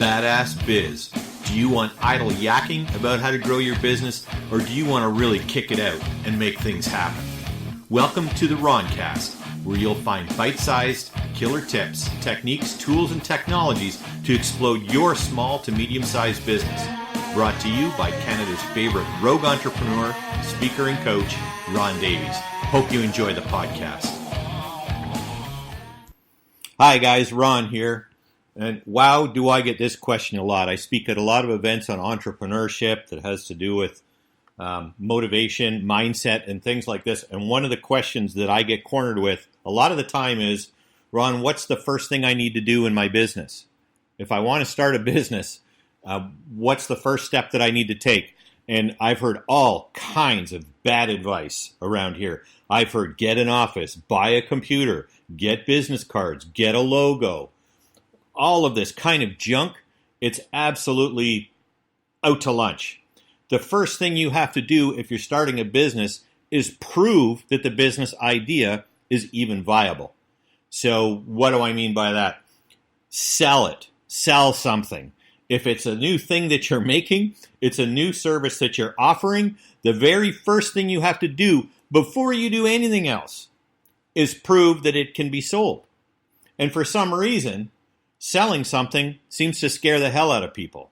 Badass Biz. Do you want idle yakking about how to grow your business, or do you want to really kick it out and make things happen? Welcome to the Roncast, where you'll find bite-sized, killer tips, techniques, tools, and technologies to explode your small to medium-sized business. Brought to you by Canada's favorite rogue entrepreneur, speaker, and coach, Ron Davies. Hope you enjoy the podcast. Hi guys, Ron here. And wow, do I get this question a lot. I speak at a lot of events on entrepreneurship that has to do with motivation, mindset, and things like this. And one of the questions that I get cornered with a lot of the time is, Ron, what's the first thing I need to do in my business? If I want to start a business, what's the first step that I need to take? And I've heard all kinds of bad advice around here. I've heard get an office, buy a computer, get business cards, get a logo. All of this kind of junk, it's absolutely out to lunch. The first thing you have to do if you're starting a business is prove that the business idea is even viable. So what do I mean by that? Sell it. Sell something. If it's a new thing that you're making, it's a new service that you're offering, the very first thing you have to do before you do anything else is prove that it can be sold. And for some reason, selling something seems to scare the hell out of people.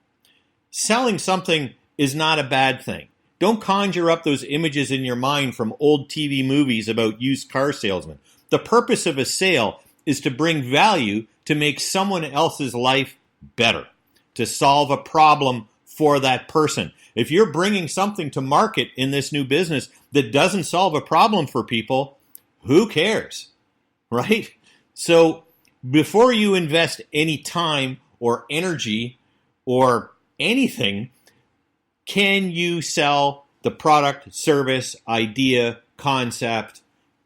Selling something is not a bad thing. Don't conjure up those images in your mind from old TV movies about used car salesmen. The purpose of a sale is to bring value to make someone else's life better, to solve a problem for that person. If you're bringing something to market in this new business that doesn't solve a problem for people, who cares, right? So before you invest any time or energy or anything, can you sell the product, service, idea, concept?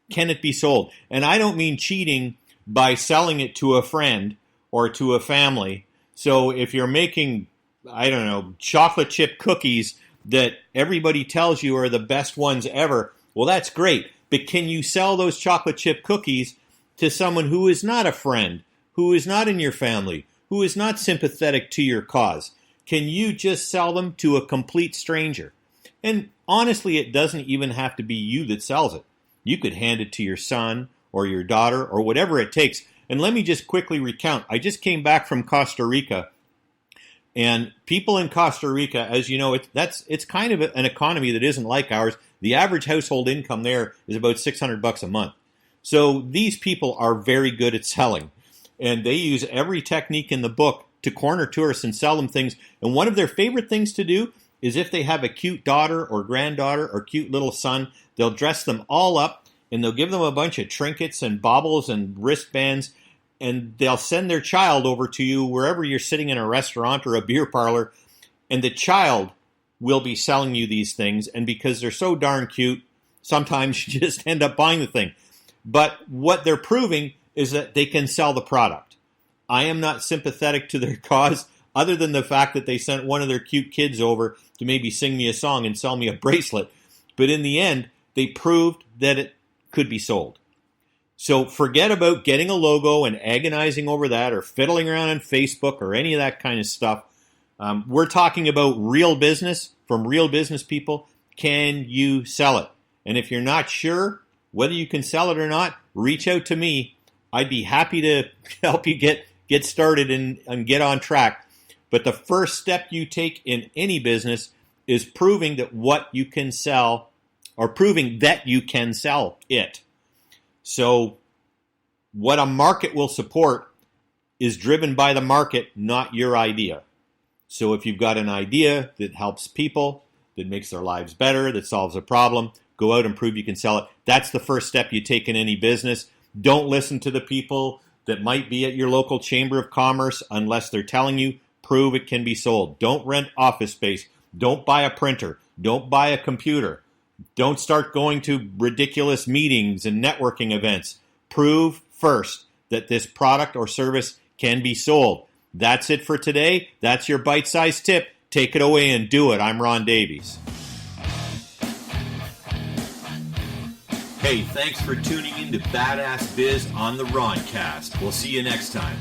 Can it be sold? And I don't mean cheating by selling it to a friend or to a family. So if you're making, I don't know, chocolate chip cookies that everybody tells you are the best ones ever, well, that's great. But can you sell those chocolate chip cookies to someone who is not a friend, who is not in your family, who is not sympathetic to your cause? Can you just sell them to a complete stranger? And honestly, it doesn't even have to be you that sells it. You could hand it to your son or your daughter or whatever it takes. And let me just quickly recount. I just came back from Costa Rica. And people in Costa Rica, as you know, it's kind of an economy that isn't like ours. The average household income there is about $600 a month. So these people are very good at selling. And they use every technique in the book to corner tourists and sell them things. And one of their favorite things to do is if they have a cute daughter or granddaughter or cute little son, they'll dress them all up and they'll give them a bunch of trinkets and baubles and wristbands, and they'll send their child over to you wherever you're sitting in a restaurant or a beer parlor, and the child will be selling you these things. And because they're so darn cute, sometimes you just end up buying the thing. But what they're proving is that they can sell the product. I am not sympathetic to their cause other than the fact that they sent one of their cute kids over to maybe sing me a song and sell me a bracelet. But in the end, they proved that it could be sold. So forget about getting a logo and agonizing over that or fiddling around on Facebook or any of that kind of stuff. We're talking about real business from real business people. Can you sell it? And if you're not sure whether you can sell it or not, reach out to me. I'd be happy to help you get started and get on track. But the first step you take in any business is proving that what you can sell, or proving that you can sell it. So what a market will support is driven by the market, not your idea. So if you've got an idea that helps people, that makes their lives better, that solves a problem, go out and prove you can sell it. That's the first step you take in any business. Don't listen to the people that might be at your local chamber of commerce unless they're telling you, prove it can be sold. Don't rent office space. Don't buy a printer. Don't buy a computer. Don't start going to ridiculous meetings and networking events. Prove first that this product or service can be sold. That's it for today. That's your bite-sized tip. Take it away and do it. I'm Ron Davies. Hey, thanks for tuning in to Badass Biz on the Roncast. We'll see you next time.